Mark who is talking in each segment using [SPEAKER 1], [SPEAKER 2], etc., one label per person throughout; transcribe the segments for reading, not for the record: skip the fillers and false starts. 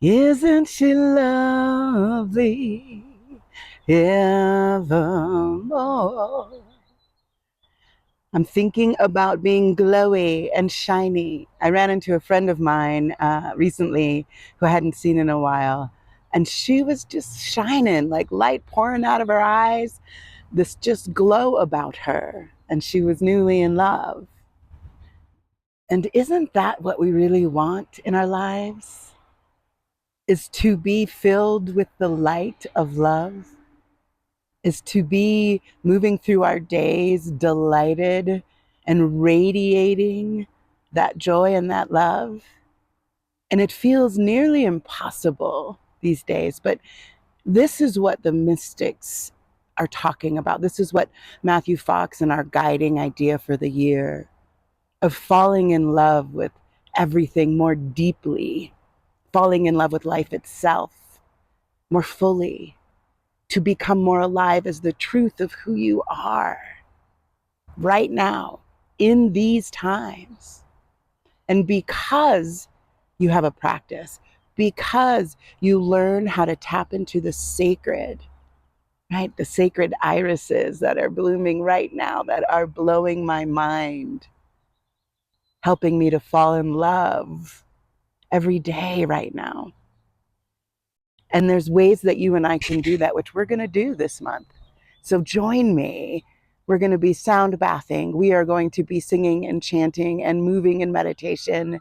[SPEAKER 1] Isn't she lovely evermore? I'm thinking about being glowy and shiny. I ran into a friend of mine recently who I hadn't seen in a while, and she was just shining, like light pouring out of her eyes, this just glow about her, and she was newly in love. And isn't that what we really want in our lives? Is to be filled with the light of love, is to be moving through our days delighted and radiating that joy and that love. And it feels nearly impossible these days, but this is what the mystics are talking about. This is what Matthew Fox and our guiding idea for the year of falling in love with everything more deeply, falling in love with life itself more fully, to become more alive as the truth of who you are right now in these times. And because you have a practice, because you learn how to tap into the sacred, right? The sacred irises that are blooming right now, that are blowing my mind, helping me to fall in love every day right now. And there's ways that you and I can do that, which we're going to do this month. So join me. We're going to be sound bathing. We are going to be singing and chanting and moving in meditation.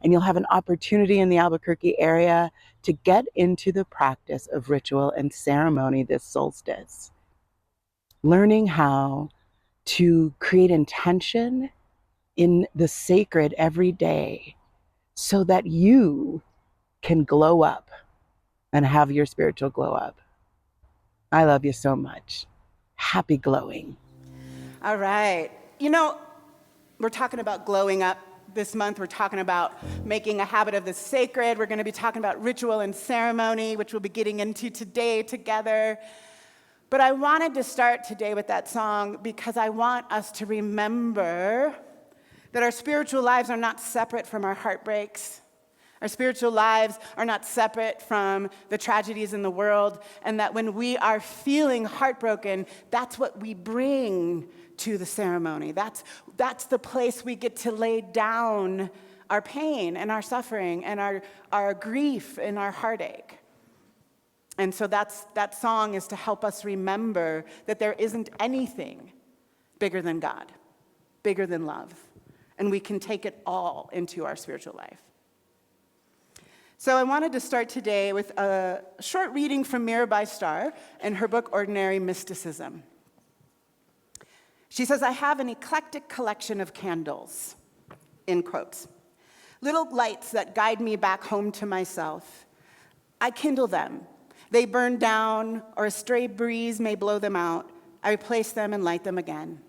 [SPEAKER 1] And you'll have an opportunity in the Albuquerque area to get into the practice of ritual and ceremony this solstice. Learning how to create intention in the sacred every day so that you can glow up and have your spiritual glow up. I love you so much. Happy glowing.
[SPEAKER 2] All right. You know, we're talking about glowing up this month. We're talking about making a habit of the sacred. We're going to be talking about ritual and ceremony, which we'll be getting into today together. But I wanted to start today with that song because I want us to remember that our spiritual lives are not separate from our heartbreaks. Our spiritual lives are not separate from the tragedies in the world, and that when we are feeling heartbroken, that's what we bring to the ceremony. That's the place we get to lay down our pain and our suffering and our grief and our heartache. And so that song is to help us remember that there isn't anything bigger than God, bigger than love, and we can take it all into our spiritual life. So I wanted to start today with a short reading from Mirabai Starr in her book, Ordinary Mysticism. She says, I have an eclectic collection of candles, in quotes, little lights that guide me back home to myself. I kindle them. They burn down, or a stray breeze may blow them out. I replace them and light them again.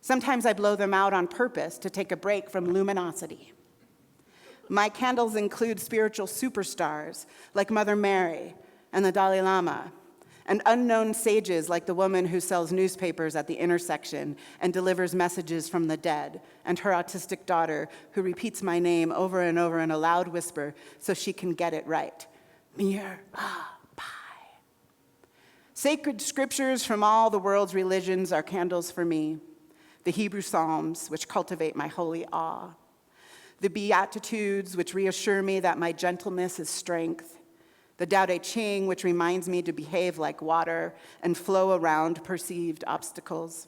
[SPEAKER 2] Sometimes I blow them out on purpose to take a break from luminosity. My candles include spiritual superstars like Mother Mary and the Dalai Lama, and unknown sages like the woman who sells newspapers at the intersection and delivers messages from the dead, and her autistic daughter who repeats my name over and over in a loud whisper so she can get it right. Mirabai. Sacred scriptures from all the world's religions are candles for me. The Hebrew Psalms, which cultivate my holy awe. The Beatitudes, which reassure me that my gentleness is strength. The Tao Te Ching, which reminds me to behave like water and flow around perceived obstacles.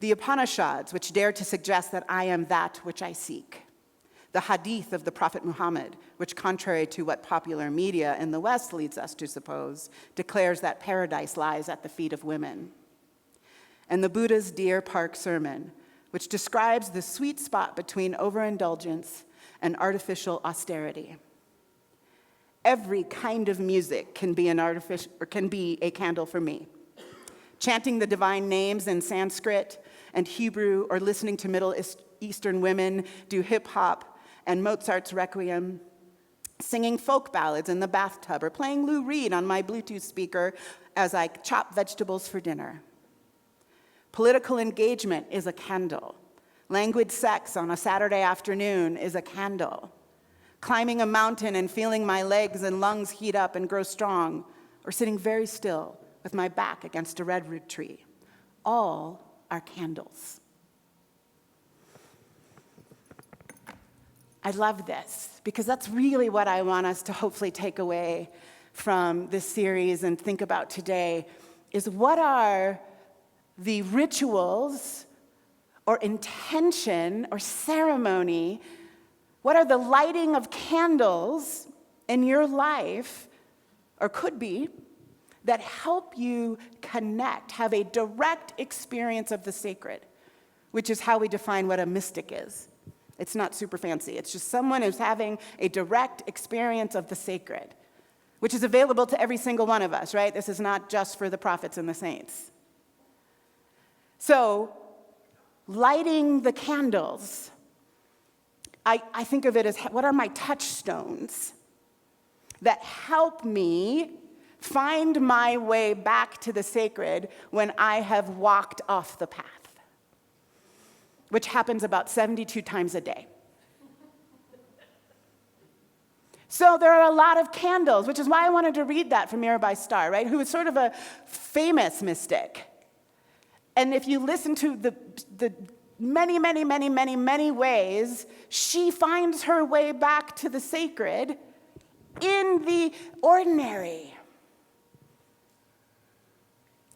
[SPEAKER 2] The Upanishads, which dare to suggest that I am that which I seek. The Hadith of the Prophet Muhammad, which, contrary to what popular media in the West leads us to suppose, declares that paradise lies at the feet of women. And the Buddha's Deer Park Sermon, which describes the sweet spot between overindulgence and artificial austerity. Every kind of music can be a candle for me. Chanting the divine names in Sanskrit and Hebrew, or listening to Middle Eastern women do hip hop and Mozart's Requiem, singing folk ballads in the bathtub, or playing Lou Reed on my Bluetooth speaker as I chop vegetables for dinner. Political engagement is a candle. Languid sex on a Saturday afternoon is a candle. climbing a mountain and feeling my legs and lungs heat up and grow strong, or sitting very still with my back against a redwood tree. All are candles. I love this because that's really what I want us to hopefully take away from this series and think about today, is what are the rituals or intention or ceremony, what are the lighting of candles in your life, or could be, that help you connect, have a direct experience of the sacred, which is how we define what a mystic is. It's not super fancy. It's just someone who's having a direct experience of the sacred, which is available to every single one of us, right? This is not just for the prophets and the saints. So, lighting the candles, I think of it as, what are my touchstones that help me find my way back to the sacred when I have walked off the path, which happens about 72 times a day. So there are a lot of candles, which is why I wanted to read that from Mirabai Starr, right? Who is sort of a famous mystic. And if you listen to the many, many, many, many, many ways, she finds her way back to the sacred in the ordinary.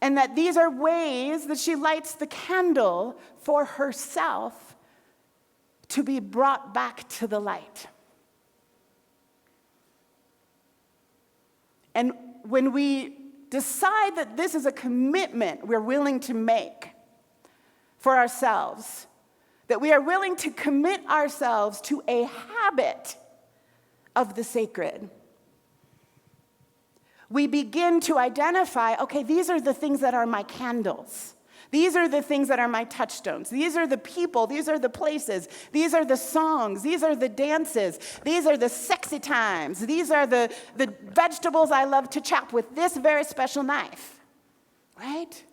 [SPEAKER 2] And that these are ways that she lights the candle for herself to be brought back to the light. And when we decide that this is a commitment we're willing to make for ourselves, that we are willing to commit ourselves to a habit of the sacred, we begin to identify, okay, these are the things that are my candles. These are the things that are my touchstones. These are the people. These are the places. These are the songs. These are the dances. These are the sexy times. These are the vegetables I love to chop with this very special knife, right?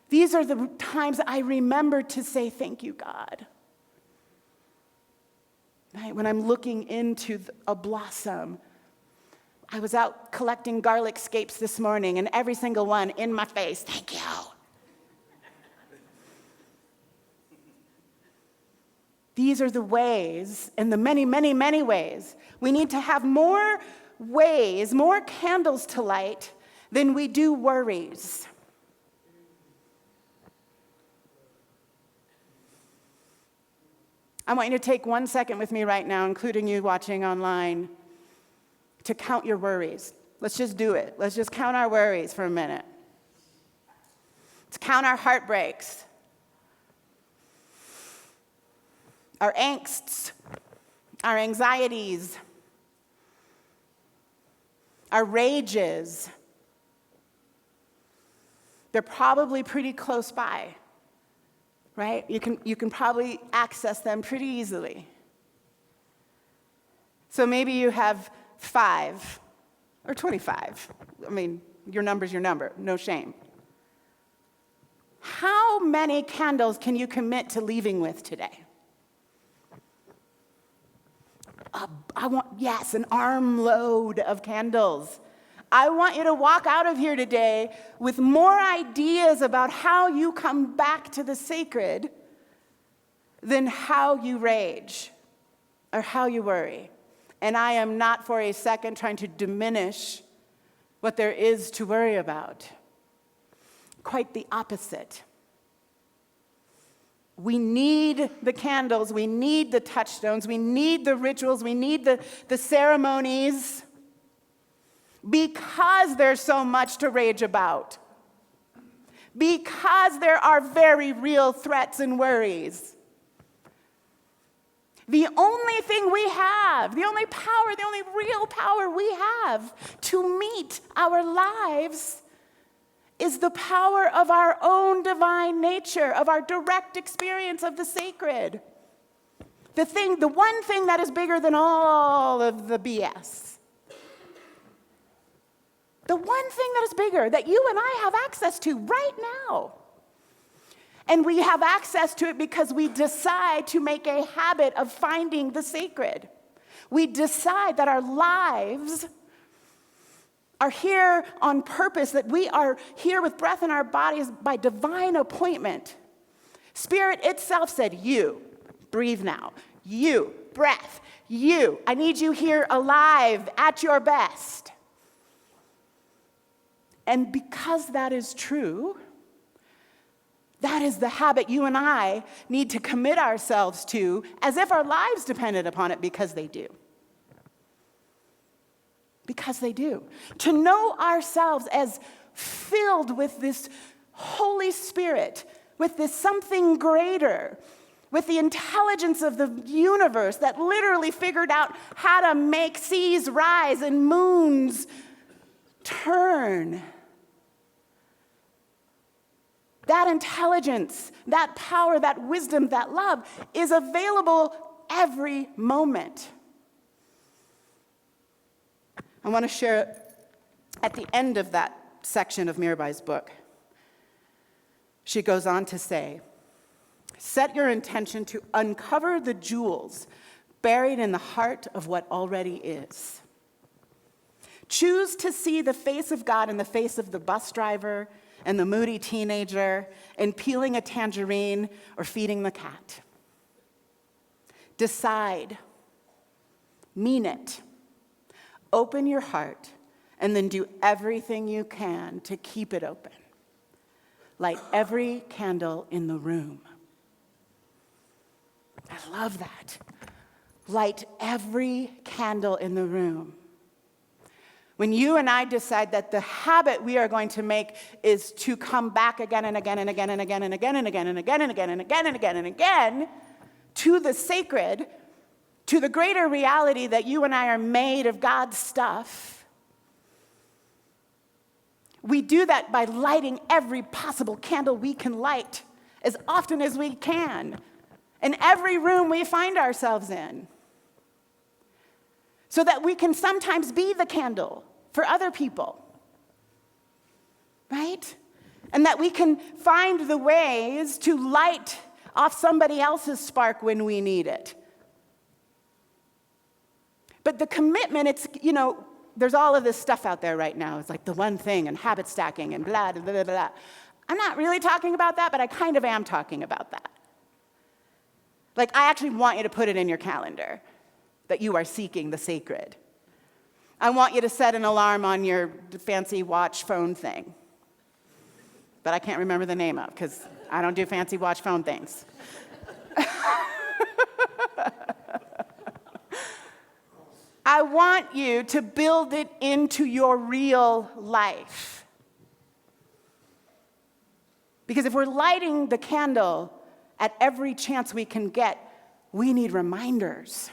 [SPEAKER 2] These are the times I remember to say, thank you, God. Right? When I'm looking into a blossom, I was out collecting garlic scapes this morning, and every single one in my face, thank you. These are the ways, and the many, many, many ways. We need to have more ways, more candles to light than we do worries. I want you to take 1 second with me right now, including you watching online, to count your worries. Let's just do it. Let's just count our worries for a minute. Let's count our heartbreaks, our angsts, our anxieties, our rages. They're probably pretty close by, right? You can probably access them pretty easily. So maybe you have 5 or 25. I mean, your number's your number, no shame. How many candles can you commit to leaving with today? An armload of candles. I want you to walk out of here today with more ideas about how you come back to the sacred than how you rage or how you worry. And I am not for a second trying to diminish what there is to worry about. Quite the opposite. We need the candles, we need the touchstones, we need the rituals, we need the ceremonies, because there's so much to rage about. Because there are very real threats and worries. The only thing we have, the only power, the only real power we have to meet our lives is the power of our own divine nature, of our direct experience of the sacred. The one thing that is bigger than all of the BS. The one thing that is bigger, that you and I have access to right now. And we have access to it because we decide to make a habit of finding the sacred. We decide that our lives are here on purpose, that we are here with breath in our bodies by divine appointment. Spirit itself said, you, breathe now. You, breath. You, I need you here alive at your best. And because that is true, that is the habit you and I need to commit ourselves to as if our lives depended upon it, because they do. Because they do. To know ourselves as filled with this Holy Spirit, with this something greater, with the intelligence of the universe that literally figured out how to make seas rise and moons turn. That intelligence, that power, that wisdom, that love is available every moment. I want to share at the end of that section of Mirabai's book. She goes on to say, set your intention to uncover the jewels buried in the heart of what already is. Choose to see the face of God in the face of the bus driver and the moody teenager, and peeling a tangerine or feeding the cat. Decide, mean it, open your heart, and then do everything you can to keep it open. Light every candle in the room. I love that. Light every candle in the room. When you and I decide that the habit we are going to make is to come back again and again and again and again and again and again and again and again and again and again and again to the sacred, to the greater reality that you and I are made of God's stuff, we do that by lighting every possible candle we can light as often as we can in every room we find ourselves in, so that we can sometimes be the candle for other people, right? And that we can find the ways to light off somebody else's spark when we need it. But the commitment, it's, there's all of this stuff out there right now. It's like the one thing and habit stacking and blah, blah, blah, blah. I'm not really talking about that, but I kind of am talking about that. Like, I actually want you to put it in your calendar that you are seeking the sacred. I want you to set an alarm on your fancy watch phone thing that I can't remember the name of because I don't do fancy watch phone things. I want you to build it into your real life. Because if we're lighting the candle at every chance we can get, we need reminders,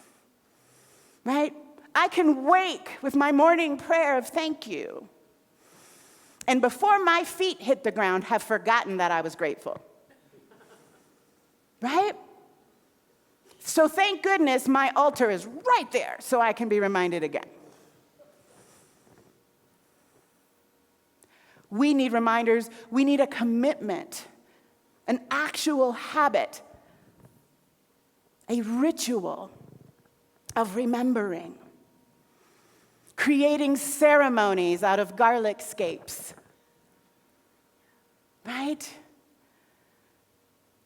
[SPEAKER 2] right? I can wake with my morning prayer of thank you, and before my feet hit the ground, have forgotten that I was grateful, right? So thank goodness my altar is right there so I can be reminded again. We need reminders. We need a commitment, an actual habit, a ritual of remembering, creating ceremonies out of garlic scapes, right?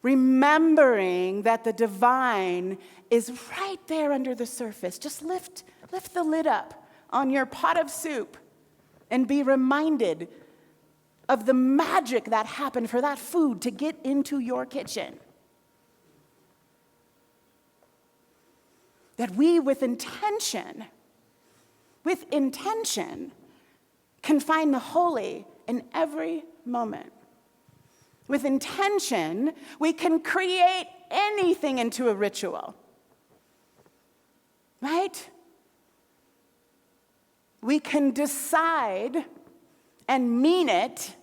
[SPEAKER 2] Remembering that the divine is right there under the surface. Just lift the lid up on your pot of soup and be reminded of the magic that happened for that food to get into your kitchen. That we, with intention, can find the holy in every moment. With intention, we can create anything into a ritual, right? We can decide and mean it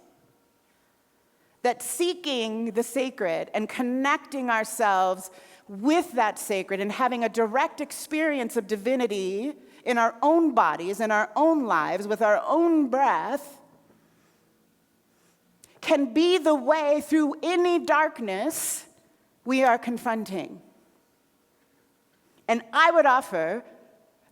[SPEAKER 2] that seeking the sacred and connecting ourselves with that sacred and having a direct experience of divinity in our own bodies, in our own lives, with our own breath, can be the way through any darkness we are confronting. And I would offer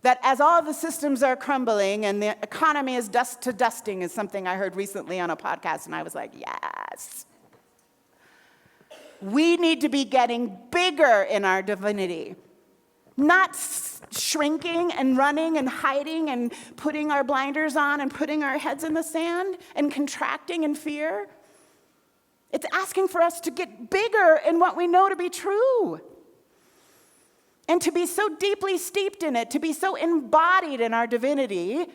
[SPEAKER 2] That as all the systems are crumbling and the economy is dust to dusting is something I heard recently on a podcast, and I was like, yes. We need to be getting bigger in our divinity, not shrinking and running and hiding and putting our blinders on and putting our heads in the sand and contracting in fear. It's asking for us to get bigger in what we know to be true. And to be so deeply steeped in it, to be so embodied in our divinity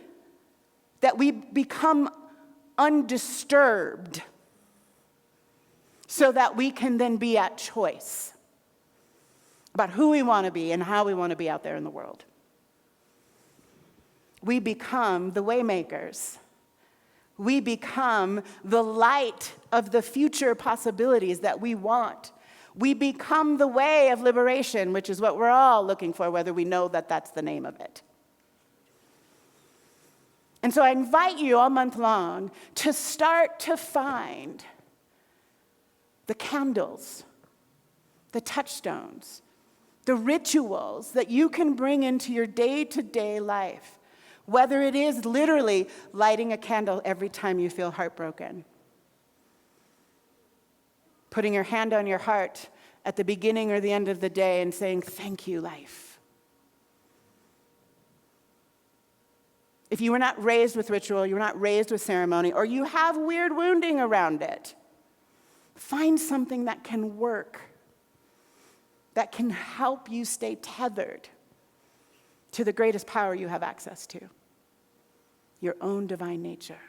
[SPEAKER 2] that we become undisturbed so that we can then be at choice about who we want to be and how we want to be out there in the world. We become the waymakers. We become the light of the future possibilities that we want. We become the way of liberation, which is what we're all looking for, whether we know that that's the name of it. And so I invite you all month long to start to find the candles, the touchstones, the rituals that you can bring into your day-to-day life, whether it is literally lighting a candle every time you feel heartbroken, putting your hand on your heart at the beginning or the end of the day and saying, thank you, life. If you were not raised with ritual, you were not raised with ceremony, or you have weird wounding around it, find something that can work, that can help you stay tethered to the greatest power you have access to, your own divine nature.